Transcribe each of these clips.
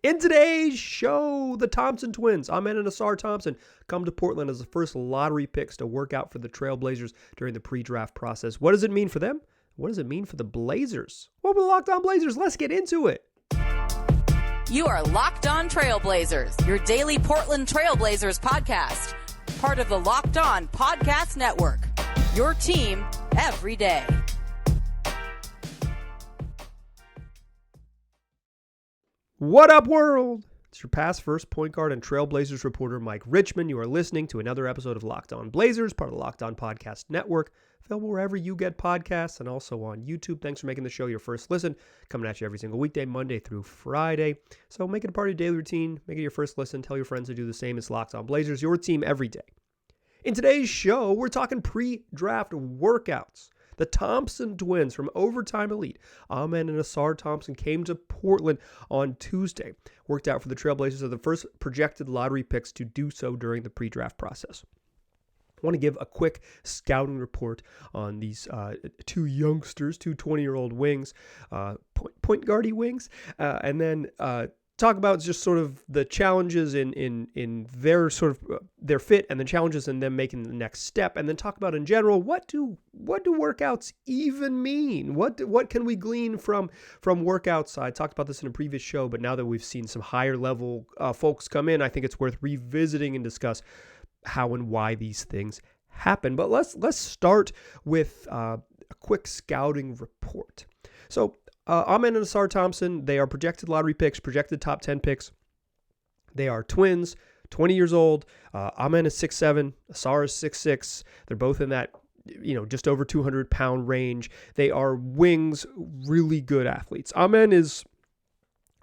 In today's show, the Thompson twins, Amen and Ausar Thompson, come to Portland as the first lottery picks to work out for the Trailblazers during the pre-draft process. What does it mean for them? What does it mean for the Blazers? Welcome to Locked On Blazers. Let's get into it. You are Locked On Trailblazers, your daily Portland Trailblazers podcast. Part of the Locked On Podcast Network, your team every day. What up, world? It's your past first point guard and Trailblazers reporter, Mike Richmond. You are listening to another episode of Locked On Blazers, part of the Locked On Podcast Network, available wherever you get podcasts and also on YouTube. Thanks for making the show your first listen. Coming at you every single weekday, Monday through Friday. So make it a part of your daily routine. Make it your first listen. Tell your friends to do the same. It's Locked On Blazers, your team every day. In today's show, we're talking pre-draft workouts. The Thompson twins from Overtime Elite, Amen and Ausar Thompson, came to Portland on Tuesday. Worked out for the Trailblazers as the first projected lottery picks to do so during the pre-draft process. I want to give a quick scouting report on these two youngsters, two 20-year-old wings, point guardy wings, and then talk about just sort of the challenges in their sort of their fit and the challenges in them making the next step, and then talk about in general what do workouts even mean? What can we glean from workouts? I talked about this in a previous show, but now that we've seen some higher level folks come in, I think it's worth revisiting and discuss how and why these things happen. But let's start with a quick scouting report. So Amen and Ausar Thompson, they are projected lottery picks, projected top 10 picks. They are twins, 20 years old. Amen is 6'7", Ausar is 6'6". They're both in that, just over 200-pound range. They are wings, really good athletes. Amen is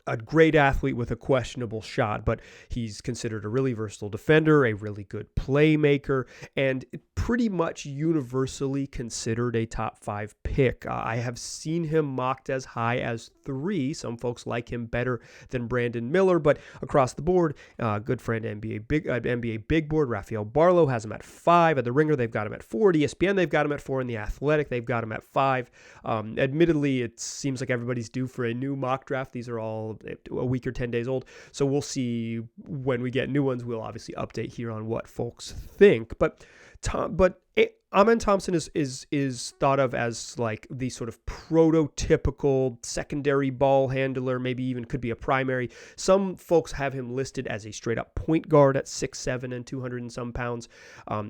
a great athlete with a questionable shot, but he's considered a really versatile defender, a really good playmaker, and pretty much universally considered a top 5 pick. I have seen him mocked as high as 3. Some folks like him better than Brandon Miller, but across the board, good friend NBA Big Board, Rafael Barlow has him at 5. At the Ringer, they've got him at 4. At ESPN, they've got him at 4. In The Athletic, they've got him at 5. Admittedly, it seems like everybody's due for a new mock draft. These are all a week or 10 days old, so we'll see when we get new ones. We'll obviously update here on what folks think, but Amen Thompson is thought of as like the sort of prototypical secondary ball handler, maybe even could be a primary. Some folks have him listed as a straight up point guard at 6'7" and 200 and some pounds.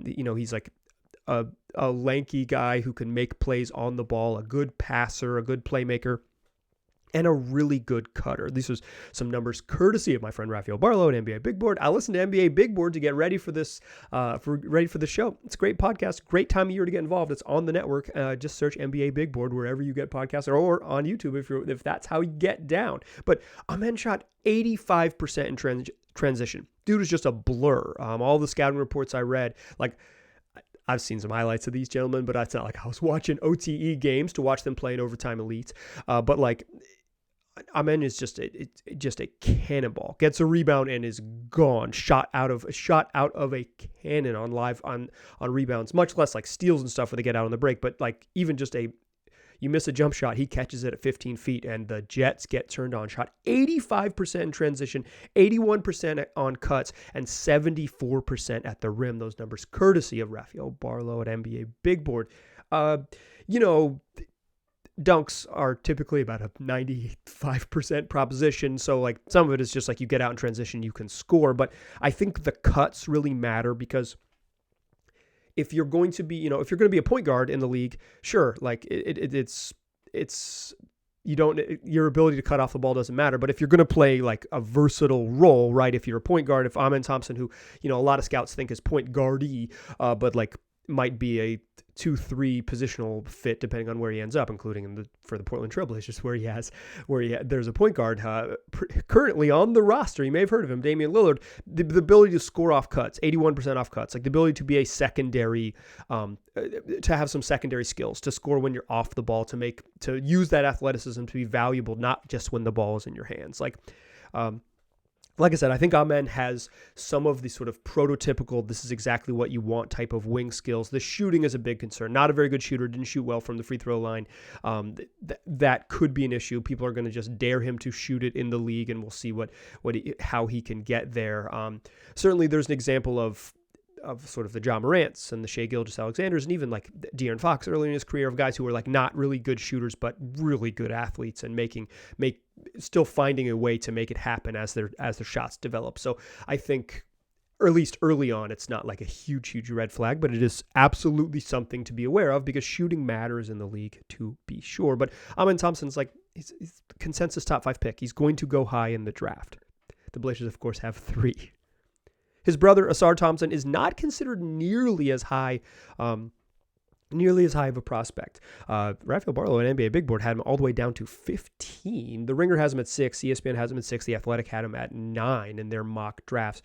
He's like a lanky guy who can make plays on the ball, a good passer, a good playmaker, and a really good cutter. These was some numbers courtesy of my friend Rafael Barlow at NBA Big Board. I listened to NBA Big Board to get ready for this, ready for the show. It's a great podcast, great time of year to get involved. It's on the network. Just search NBA Big Board wherever you get podcasts, or on YouTube if that's how you get down. But Amen shot 85% in transition. Dude is just a blur. All the scouting reports I read, like, I've seen some highlights of these gentlemen, but it's not like I was watching OTE games to watch them play in Overtime Elite. But like, Amen is just a cannonball. Gets a rebound and is gone. Shot out of a cannon on rebounds. Much less like steals and stuff where they get out on the break. But like even just you miss a jump shot, he catches it at 15 feet, and the Jets get turned on. Shot 85% in transition, 81% on cuts, and 74% at the rim. Those numbers courtesy of Rafael Barlow at NBA Big Board. Dunks are typically about a 95% proposition. So like some of it is just like you get out in transition, you can score. But I think the cuts really matter because if you're going to be, a point guard in the league, sure, like it's your ability to cut off the ball doesn't matter. But if you're going to play like a versatile role, right? If you're a point guard, if Amen Thompson, who, a lot of scouts think is point guardy, but like might be a 2-3 positional fit depending on where he ends up, including for the Portland Trailblazers where there's a point guard currently on the roster. You may have heard of him, Damian Lillard. The ability to score off cuts, 81% off cuts, like the ability to be a secondary, to have some secondary skills, to score when you're off the ball, to use that athleticism to be valuable, not just when the ball is in your hands. Like like I said, I think Amen has some of the sort of prototypical, this is exactly what you want type of wing skills. The shooting is a big concern. Not a very good shooter, didn't shoot well from the free throw line. That could be an issue. People are going to just dare him to shoot it in the league, and we'll see how he can get there. Certainly there's an example of sort of the John Morants and the Shai Gilgeous-Alexanders, and even like De'Aaron Fox early in his career, of guys who were like not really good shooters but really good athletes, and still finding a way to make it happen as their shots develop. So I think, or at least early on, it's not like a huge red flag, but it is absolutely something to be aware of, because shooting matters in the league, to be sure. But Amen Thompson's like, he's consensus top 5 pick. He's going to go high in the draft. The Blazers, of course, have 3. His brother, Ausar Thompson, is not considered nearly as high of a prospect. Rafael Barlow at NBA Big Board had him all the way down to 15. The Ringer has him at 6. ESPN has him at 6. The Athletic had him at 9 in their mock drafts.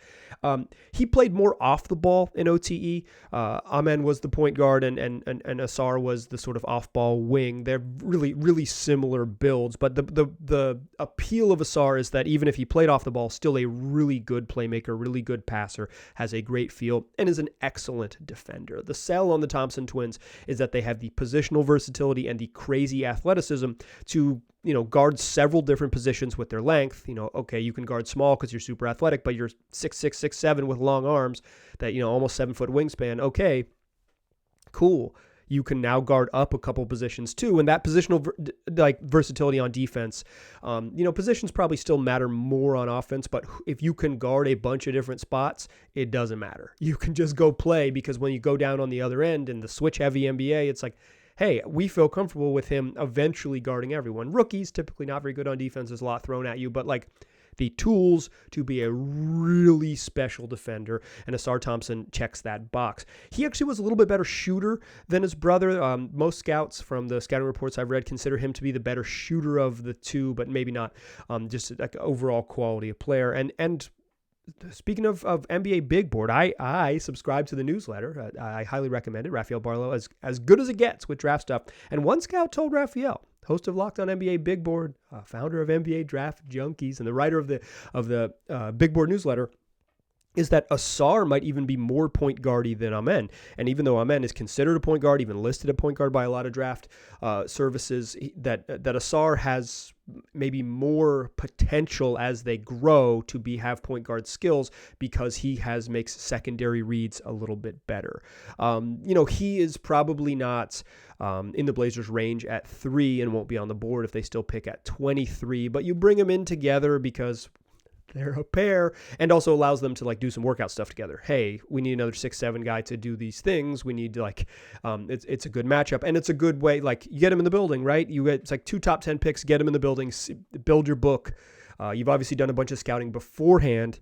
He played more off the ball in OTE. Amen was the point guard, and Ausar was the sort of off-ball wing. They're really similar builds, but the appeal of Ausar is that even if he played off the ball, still a really good playmaker, really good passer, has a great feel, and is an excellent defender. The sell on the Thompson twins is that they have the positional versatility and the crazy athleticism to, guard several different positions with their length. Okay, you can guard small because you're super athletic, but you're 6'6", 6'7" with long arms that, almost 7-foot wingspan. Okay, cool. You can now guard up a couple positions too, and that positional versatility on defense, positions probably still matter more on offense, but if you can guard a bunch of different spots, it doesn't matter. You can just go play, because when you go down on the other end in the switch-heavy NBA, it's like, hey, we feel comfortable with him eventually guarding everyone. Rookies, typically not very good on defense, there's a lot thrown at you, but like, the tools to be a really special defender, and Ausar Thompson checks that box. He actually was a little bit better shooter than his brother. Most scouts from the scouting reports I've read consider him to be the better shooter of the two, but maybe not just like overall quality of player. And speaking of NBA Big Board, I subscribe to the newsletter. I highly recommend it. Rafael Barlow, as good as it gets with draft stuff. And one scout told Rafael, host of Locked On NBA Big Board, founder of NBA Draft Junkies, and the writer of the Big Board newsletter, is that Ausar might even be more point guardy than Amen. And even though Amen is considered a point guard, even listed a point guard by a lot of draft services, that Ausar has maybe more potential as they grow to have point guard skills, because he makes secondary reads a little bit better. He is probably not in the Blazers range at 3 and won't be on the board if they still pick at 23, but you bring them in together because they're a pair, and also allows them to do some workout stuff together. Hey, we need another 6'7" guy to do these things. We need to it's a good matchup, and it's a good way, you get him in the building, right? It's 2 top 10 picks, get him in the building, build your book. You've obviously done a bunch of scouting beforehand,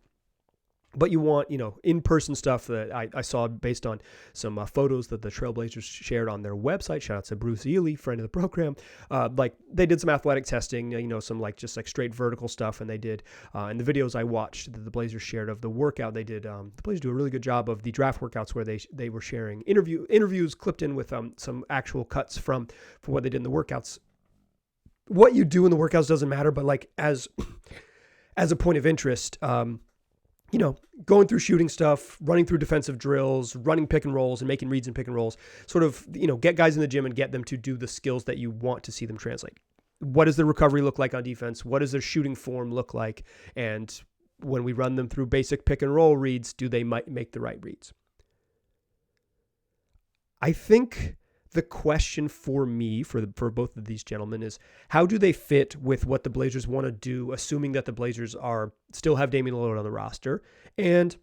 but you want, in-person stuff that I saw based on some photos that the Trailblazers shared on their website. Shout out to Bruce Ely, friend of the program. They did some athletic testing, some just straight vertical stuff. And they did, in the videos I watched that the Blazers shared of the workout, they did, the Blazers do a really good job of the draft workouts where they were sharing interviews clipped in with some actual cuts from what they did in the workouts. What you do in the workouts doesn't matter, but as a point of interest, going through shooting stuff, running through defensive drills, running pick and rolls and making reads and pick and rolls, sort of, get guys in the gym and get them to do the skills that you want to see them translate. What does the recovery look like on defense? What does their shooting form look like? And when we run them through basic pick and roll reads, do they make the right reads? I think the question for me, for both of these gentlemen, is how do they fit with what the Blazers want to do, assuming that the Blazers still have Damian Lillard on the roster? And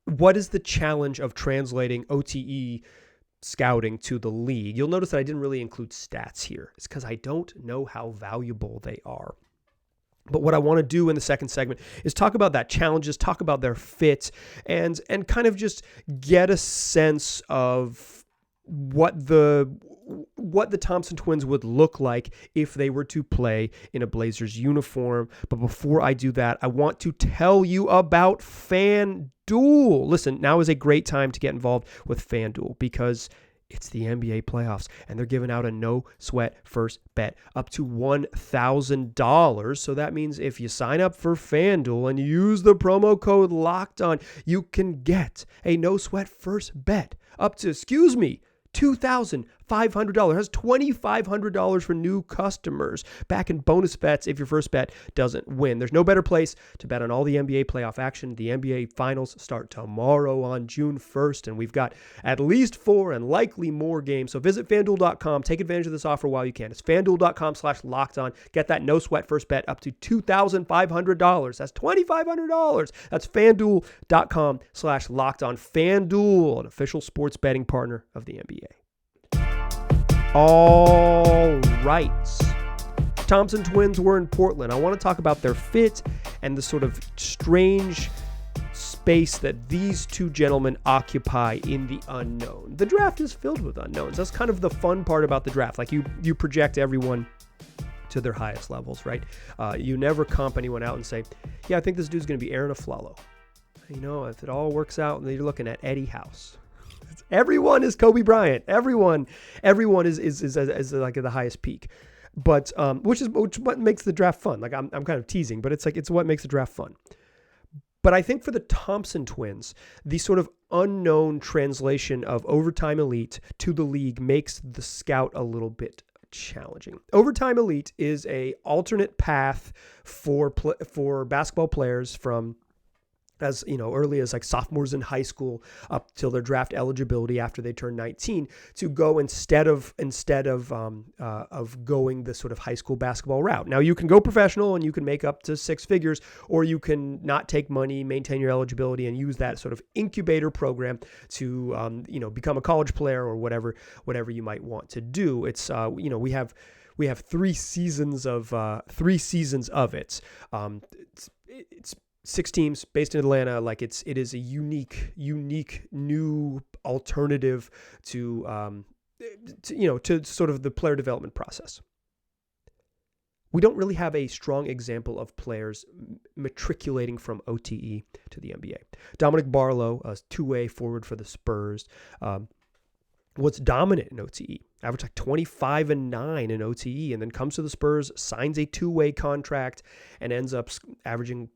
what is the challenge of translating OTE scouting to the league? You'll notice that I didn't really include stats here. It's because I don't know how valuable they are. But what I want to do in the second segment is talk about that challenges, talk about their fit, and kind of just get a sense of what the Thompson twins would look like if they were to play in a Blazers uniform. But before I do that, I want to tell you about FanDuel. Listen, now is a great time to get involved with FanDuel, because It's the NBA playoffs, and they're giving out a no-sweat first bet up to $1,000. So that means if you sign up for FanDuel and use the promo code LOCKEDON, you can get a no-sweat first bet up to, $2,500. That's $2,500 for new customers back in bonus bets if your first bet doesn't win. There's no better place to bet on all the NBA playoff action. The NBA finals start tomorrow on June 1st, and we've got at least 4 and likely more games. So visit FanDuel.com. Take advantage of this offer while you can. It's FanDuel.com/LockedOn. Get that no sweat first bet up to $2,500. That's $2,500. That's FanDuel.com/LockedOn. FanDuel, an official sports betting partner of the NBA. All right. Thompson twins were in Portland. I want to talk about their fit and the sort of strange space that these two gentlemen occupy in the unknown. The draft is filled with unknowns. That's kind of the fun part about the draft. Like you project everyone to their highest levels, right? You never comp anyone out and say, yeah, I think this dude's going to be Aaron Aflalo. You know, if it all works out, you're looking at Eddie House. Everyone is Kobe Bryant. Everyone is like at the highest peak, but which what makes the draft fun. Like I'm kind of teasing, but it's what makes the draft fun. But I think for the Thompson twins, the sort of unknown translation of overtime elite to the league makes the scout a little bit challenging. Overtime elite is a alternate path for basketball players from as early as like sophomores in high school up till their draft eligibility after they turn 19 to go instead of going the sort of high school basketball route. Now you can go professional and you can make up to 6 figures, or you can not take money, maintain your eligibility, and use that sort of incubator program to become a college player or whatever you might want to do. It's we have 3 seasons of it. It's 6 teams based in Atlanta. Like it is a unique new alternative to sort of the player development process. We don't really have a strong example of players matriculating from OTE to the NBA. Dominic Barlow, a 2-way forward for the Spurs, was dominant in OTE, averaged like 25 and 9 in OTE, and then comes to the Spurs, signs a 2-way contract, and ends up averaging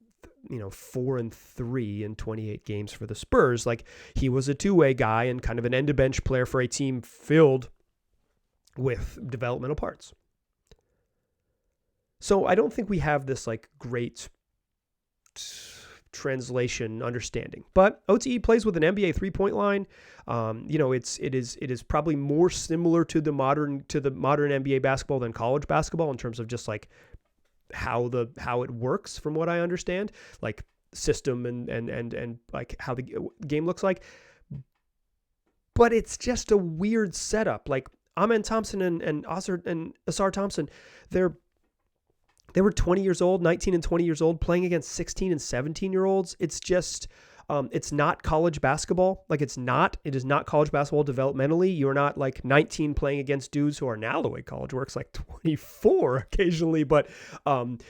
4 and 3 in 28 games for the Spurs. Like he was a 2-way guy and kind of an end of bench player for a team filled with developmental parts. So I don't think we have this like great translation understanding, but OTE plays with an NBA 3-point line. It is probably more similar to the modern NBA basketball than college basketball in terms of just like how it works, from what I understand, like system and like how the game looks like. But it's just a weird setup. Like Amen Thompson and Ausar Thompson, they were 20 years old, 19 and 20 years old, playing against 16 and 17 year olds. It's just it's not college basketball. Like it is not college basketball developmentally. You're not like 19 playing against dudes who are now the way college works, like 24 occasionally. But, with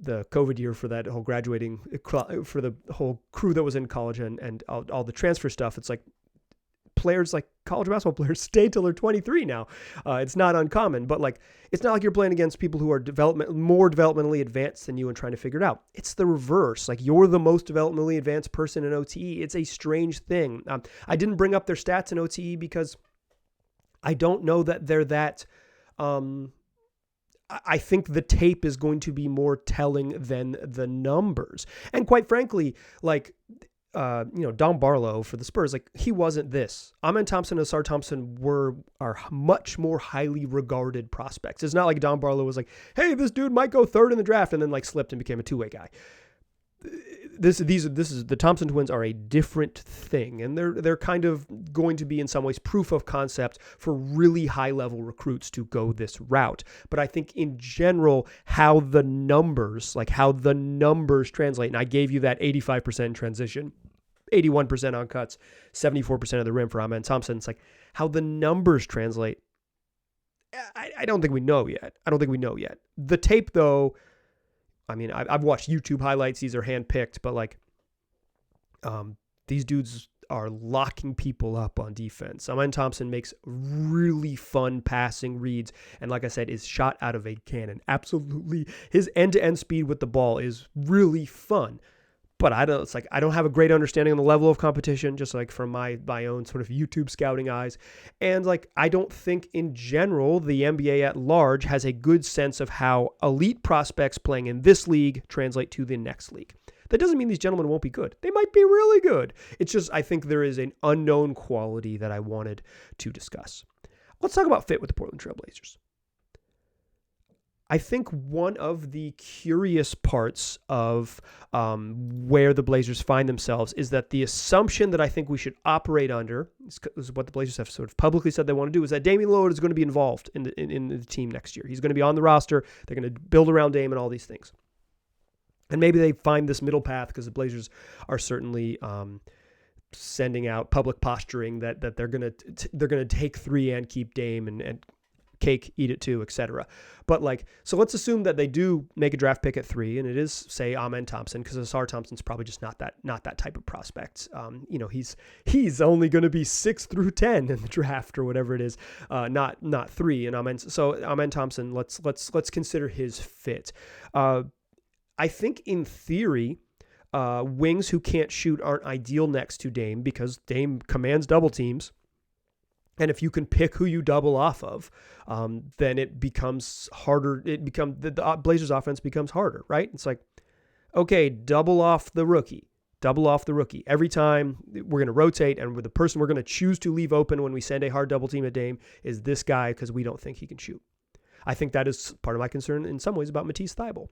the COVID year for that whole graduating, for the whole crew that was in college and all the transfer stuff, it's like players, like college basketball players, stay till they're 23 now. It's not uncommon, but like it's not like you're playing against people who are more developmentally advanced than you and trying to figure it out. It's the reverse. Like you're the most developmentally advanced person in OTE. It's a strange thing. I didn't bring up their stats in OTE because I don't know that they're that. I think the tape is going to be more telling than the numbers. And quite frankly, like Dom Barlow for the Spurs, like he wasn't this. Amen Thompson and Ausar Thompson are much more highly regarded prospects. It's not like Dom Barlow was like, hey, this dude might go 3rd in the draft and then like slipped and became a 2-way guy. The Thompson twins are a different thing, and they're kind of going to be in some ways proof of concept for really high level recruits to go this route. But I think in general, how the numbers translate, and I gave you that 85% transition, 81% on cuts, 74% of the rim for Amen Thompson. It's like how the numbers translate. I don't think we know yet. The tape though, I mean, I've watched YouTube highlights. These are handpicked, but like, these dudes are locking people up on defense. Ausar Thompson makes really fun passing reads, and like I said, is shot out of a cannon. Absolutely, his end-to-end speed with the ball is really fun. But I don't have a great understanding on the level of competition, just like from my own sort of YouTube scouting eyes. And like, I don't think in general the NBA at large has a good sense of how elite prospects playing in this league translate to the next league. That doesn't mean these gentlemen won't be good. They might be really good. It's just, I think there is an unknown quality that I wanted to discuss. Let's talk about fit with the Portland Trail Blazers. I think one of the curious parts of where the Blazers find themselves is that the assumption that I think we should operate under, is what the Blazers have sort of publicly said they want to do, is that Damian Lillard is going to be involved in the team next year. He's going to be on the roster. They're going to build around Dame and all these things. And maybe they find this middle path because the Blazers are certainly sending out public posturing that they're going to take 3 and keep Dame and cake, eat it too, etc. But like, so let's assume that they do make a draft pick at 3, and it is, say, Ausar Thompson, because Ausar Thompson's probably just not that type of prospect. He's only going to be 6 through 10 in the draft or whatever it is, not 3. And Ausar Thompson, let's consider his fit. I think in theory, wings who can't shoot aren't ideal next to Dame because Dame commands double teams. And if you can pick who you double off of, then it becomes harder. The Blazers offense becomes harder, right? It's like, okay, double off the rookie. Every time we're going to rotate, and the person we're going to choose to leave open when we send a hard double team at Dame is this guy because we don't think he can shoot. I think that is part of my concern in some ways about Matisse Thybulle.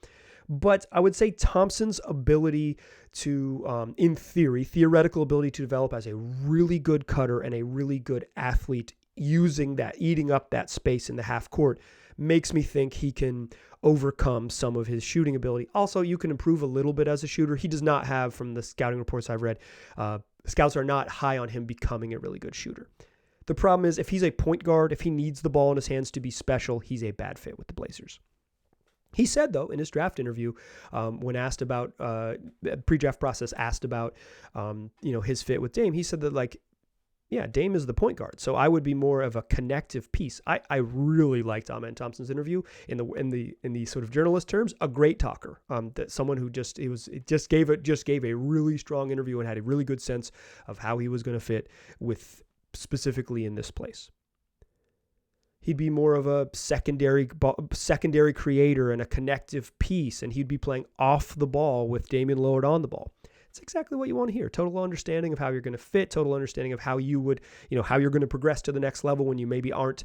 But I would say Thompson's ability to, in theory, theoretical ability to develop as a really good cutter and a really good athlete, eating up that space in the half court, makes me think he can overcome some of his shooting ability. Also, you can improve a little bit as a shooter. He does not have, from the scouting reports I've read, scouts are not high on him becoming a really good shooter. The problem is, if he's a point guard, if he needs the ball in his hands to be special, he's a bad fit with the Blazers. He said, though, in his draft interview, when asked about pre-draft process, his fit with Dame, he said that, like, yeah, Dame is the point guard, so I would be more of a connective piece. I really liked Ausar Thompson's interview in the sort of journalist terms, a great talker. That someone who just gave a really strong interview and had a really good sense of how he was going to fit with specifically in this place. He'd be more of a secondary creator and a connective piece, and he'd be playing off the ball with Damian Lillard on the ball. It's exactly what you want to hear. Total understanding of how you're going to fit, total understanding of how you would, how you're going to progress to the next level when you maybe aren't,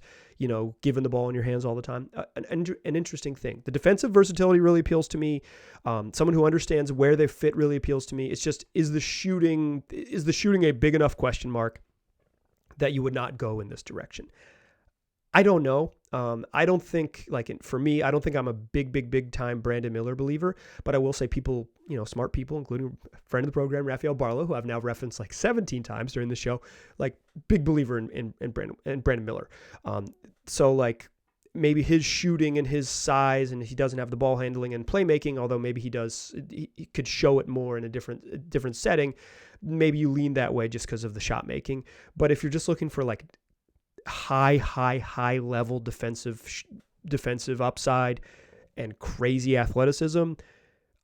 given the ball in your hands all the time. An interesting thing. The defensive versatility really appeals to me. Someone who understands where they fit really appeals to me. It's just, is the shooting a big enough question mark that you would not go in this direction? I don't know. I don't think, for me, I don't think I'm a big time Brandon Miller believer, but I will say people, smart people, including a friend of the program, Raphael Barlow, who I've now referenced 17 times during the show, big believer in Brandon Miller. So maybe his shooting and his size, and he doesn't have the ball handling and playmaking, although maybe he does, he could show it more in a different setting. Maybe you lean that way just because of the shot making. But if you're just looking for high level defensive upside and crazy athleticism,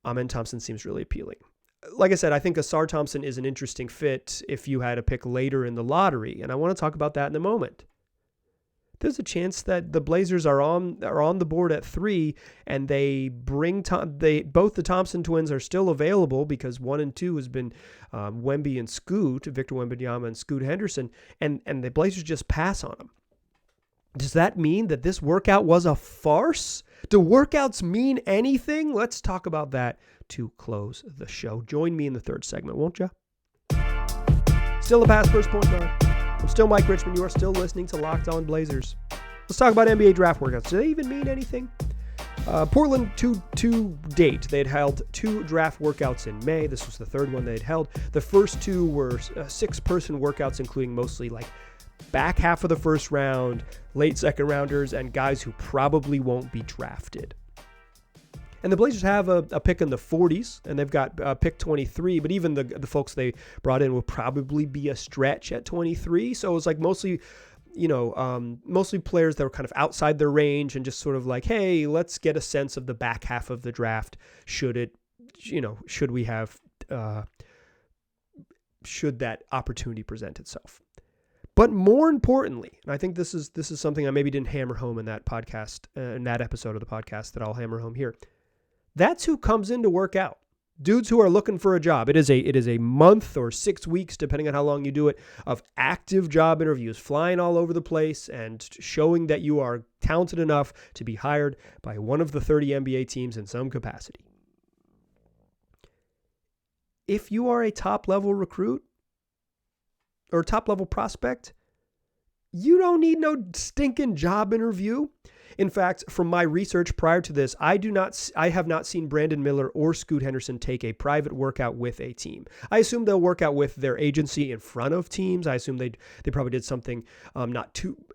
Ausar Thompson seems really appealing. Like I said, I think Ausar Thompson is an interesting fit if you had a pick later in the lottery, and I want to talk about that in a moment. There's a chance that the Blazers are on the board at 3, and they both the Thompson twins are still available because 1 and 2 has been Wemby and Scoot, Victor Wembanyama and Scoot Henderson, and the Blazers just pass on them. Does that mean that this workout was a farce? Do workouts mean anything? Let's talk about that to close the show. Join me in the third segment, won't you? Still the pass first point guard. I'm still Mike Richmond. You are still listening to Locked On Blazers. Let's talk about NBA draft workouts. Do they even mean anything? Portland, to date, they had held 2 draft workouts in May. This was the third one they had held. The first 2 were 6-person workouts, including mostly back half of the first round, late second rounders, and guys who probably won't be drafted. And the Blazers have a pick in the 40s, and they've got pick 23, but even the folks they brought in will probably be a stretch at 23. So it was like mostly players that were kind of outside their range and just sort of like, hey, let's get a sense of the back half of the draft. Should that opportunity present itself? But more importantly, and I think this is something I maybe didn't hammer home in that podcast, in that episode of the podcast that I'll hammer home here. That's who comes in to work out. Dudes who are looking for a job. It is a month or 6 weeks, depending on how long you do it, of active job interviews, flying all over the place and showing that you are talented enough to be hired by one of the 30 NBA teams in some capacity. If you are a top-level recruit or a top-level prospect, you don't need no stinking job interview. In fact, from my research prior to this, I have not seen Brandon Miller or Scoot Henderson take a private workout with a team. I assume they'll work out with their agency in front of teams. I assume they probably did something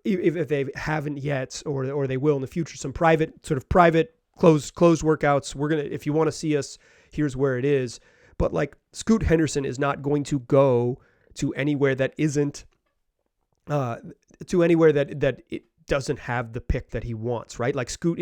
if they haven't yet, or they will in the future, some private closed workouts. If you want to see us, here's where it is. But like Scoot Henderson is not going to go to anywhere that isn't that it doesn't have the pick that he wants, right? Like Scoot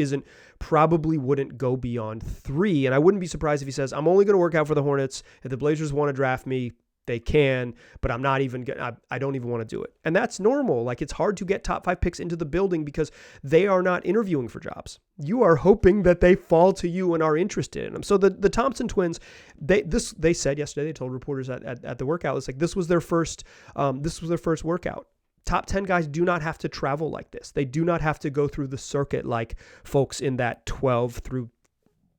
probably wouldn't go beyond 3. And I wouldn't be surprised if he says, I'm only going to work out for the Hornets. If the Blazers want to draft me, they can, but I don't even want to do it. And that's normal. Like, it's hard to get top 5 picks into the building because they are not interviewing for jobs. You are hoping that they fall to you and are interested in them. So the Thompson twins, they said yesterday, they told reporters at the workout, it's like, this was their first workout. Top 10 guys do not have to travel like this. They do not have to go through the circuit like folks in that 12 through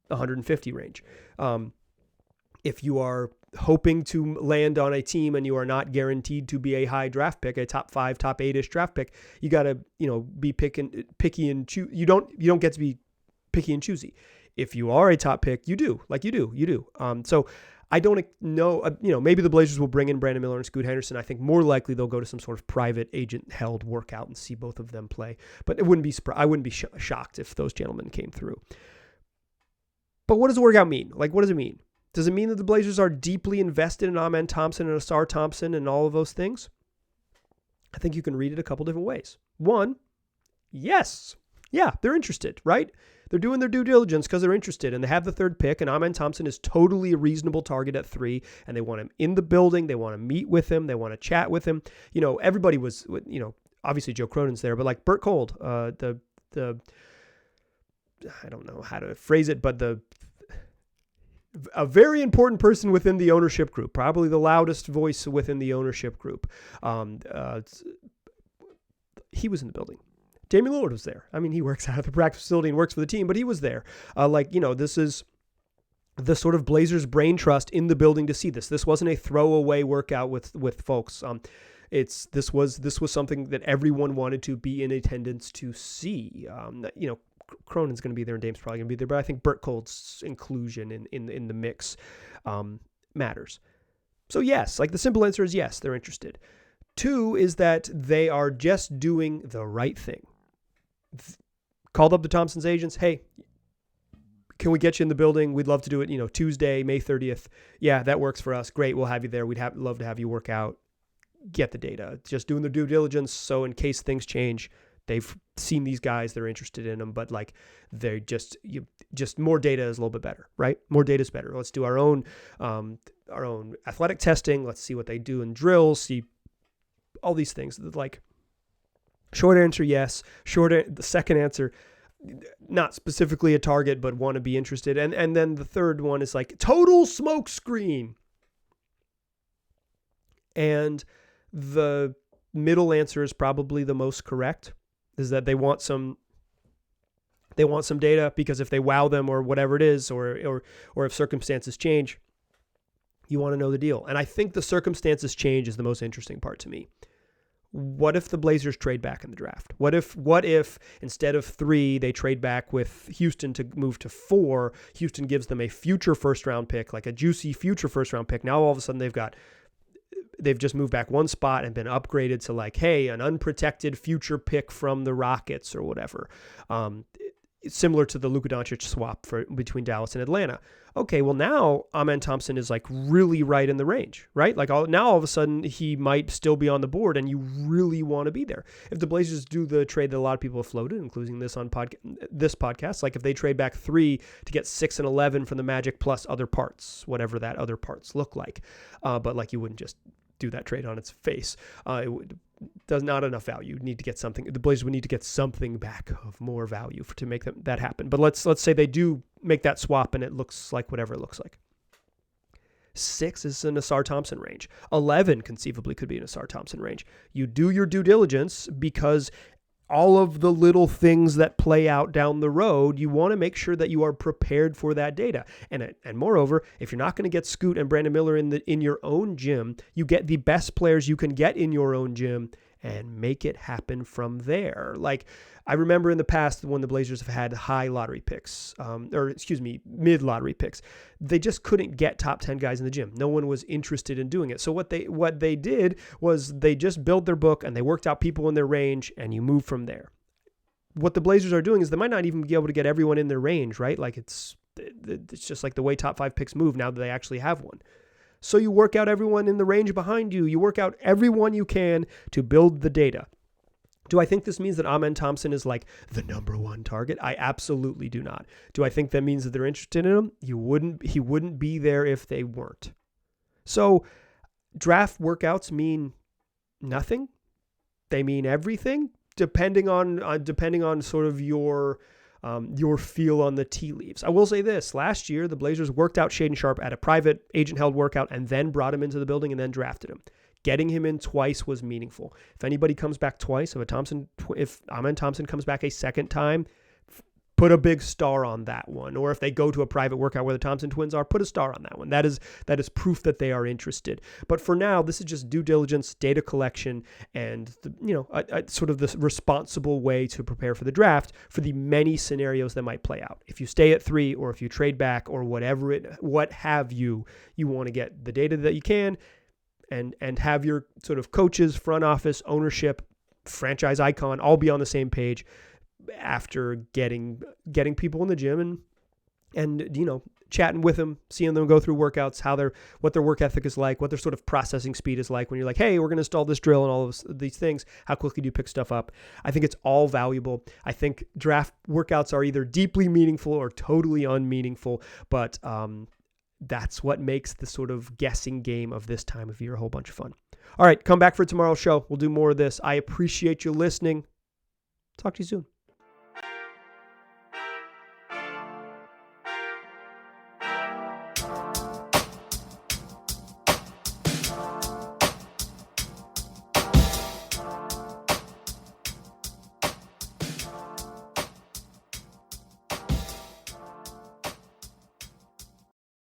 150 range. If you are hoping to land on a team and you are not guaranteed to be a high draft pick, a top 5, top 8-ish draft pick, you got to, be picky and choose. You don't get to be picky and choosy. If you are a top pick, you do. So I don't know, maybe the Blazers will bring in Brandon Miller and Scoot Henderson. I think more likely they'll go to some sort of private agent-held workout and see both of them play. But I wouldn't be shocked if those gentlemen came through. But what does the workout mean? Like, what does it mean? Does it mean that the Blazers are deeply invested in Amen Thompson and Ausar Thompson and all of those things? I think you can read it a couple different ways. One, yes. Yeah, they're interested, right? They're doing their due diligence because they're interested, and they have the 3rd pick, and Amen Thompson is totally a reasonable target at 3, and they want him in the building. They want to meet with him. They want to chat with him. Everybody was, obviously Joe Cronin's there, but like Bert Kold, the I don't know how to phrase it, but a very important person within the ownership group, probably the loudest voice within the ownership group. He was in the building. Damian Lillard was there. I mean, he works out of the practice facility and works for the team, but he was there. This is the sort of Blazers brain trust in the building to see this. This wasn't a throwaway workout with folks. This was something that everyone wanted to be in attendance to see. Cronin's going to be there and Dame's probably going to be there, but I think Bert Kold's inclusion in the mix matters. So yes, like the simple answer is yes, they're interested. 2 is that they are just doing the right thing. Called up the Thompson's agents. Hey, can we get you in the building? We'd love to do it, Tuesday, May 30th. Yeah, that works for us. Great. We'll have you there. We'd love to have you work out. Get the data. Just doing their due diligence. So in case things change, they've seen these guys, they're interested in them, but like they're just more data is a little bit better, right? More data is better. Let's do our own athletic testing. Let's see what they do in drills, see all these things. Like, short answer, yes. The second answer, not specifically a target, but want to be interested. And then the third one is like total smoke screen. And the middle answer is probably the most correct, is that they want some data, because if they wow them or whatever it is, or if circumstances change, you want to know the deal. And I think the circumstances change is the most interesting part to me. What if the Blazers trade back in the draft? What if instead of 3, they trade back with Houston to move to 4? Houston gives them a future first-round pick, like a juicy future first-round pick. Now all of a sudden they've just moved back one spot and been upgraded to like, hey, an unprotected future pick from the Rockets or whatever. similar to the Luka Doncic swap between Dallas and Atlanta. Okay, well now Amen Thompson is like really right in the range, right? Like now all of a sudden he might still be on the board and you really want to be there. If the Blazers do the trade that a lot of people have floated, including this on this podcast, like if they trade back 3 to get 6 and 11 from the Magic plus other parts, whatever that other parts look like. But like you wouldn't just do that trade on its face. Does not enough value. You need to get something. The Blazers would need to get something back of more value to make that happen. But let's say they do make that swap and it looks like whatever it looks like. 6 is an Ausar Thompson range. 11 conceivably could be an Ausar Thompson range. You do your due diligence because all of the little things that play out down the road, you want to make sure that you are prepared for that data. And moreover, if you're not going to get Scoot and Brandon Miller in your own gym, you get the best players you can get in your own gym and make it happen from there. Like I remember in the past when the Blazers have had high lottery picks, mid lottery picks, they just couldn't get top 10 guys in the gym. No one was interested in doing it. So what they did was they just built their book and they worked out people in their range and you move from there. What the Blazers are doing is they might not even be able to get everyone in their range, right? Like it's just like the way top 5 picks move now that they actually have one. So you work out everyone in the range behind you. You work out everyone you can to build the data. Do I think this means that Amen Thompson is like the number one target? I absolutely do not. Do I think that means that they're interested in him? He wouldn't be there if they weren't. So draft workouts mean nothing. They mean everything, depending on sort of your feel on the tea leaves. I will say this. Last year, the Blazers worked out Shaedon Sharpe at a private agent-held workout and then brought him into the building and then drafted him. Getting him in twice was meaningful. If anybody comes back twice, if Amen Thompson comes back a second time, put a big star on that one. Or if they go to a private workout where the Thompson twins are, put a star on that one. That is proof that they are interested. But for now, this is just due diligence, data collection, and sort of the responsible way to prepare for the draft for the many scenarios that might play out. If you stay at 3 or if you trade back or what have you want to get the data that you can and have your sort of coaches, front office, ownership, franchise icon all be on the same page after getting people in the gym and chatting with them, seeing them go through workouts, what their work ethic is like, what their sort of processing speed is like when you're like, hey, we're going to install this drill and all of these things. How quickly do you pick stuff up? I think it's all valuable. I think draft workouts are either deeply meaningful or totally unmeaningful, but that's what makes the sort of guessing game of this time of year a whole bunch of fun. All right, come back for tomorrow's show. We'll do more of this. I appreciate you listening. Talk to you soon.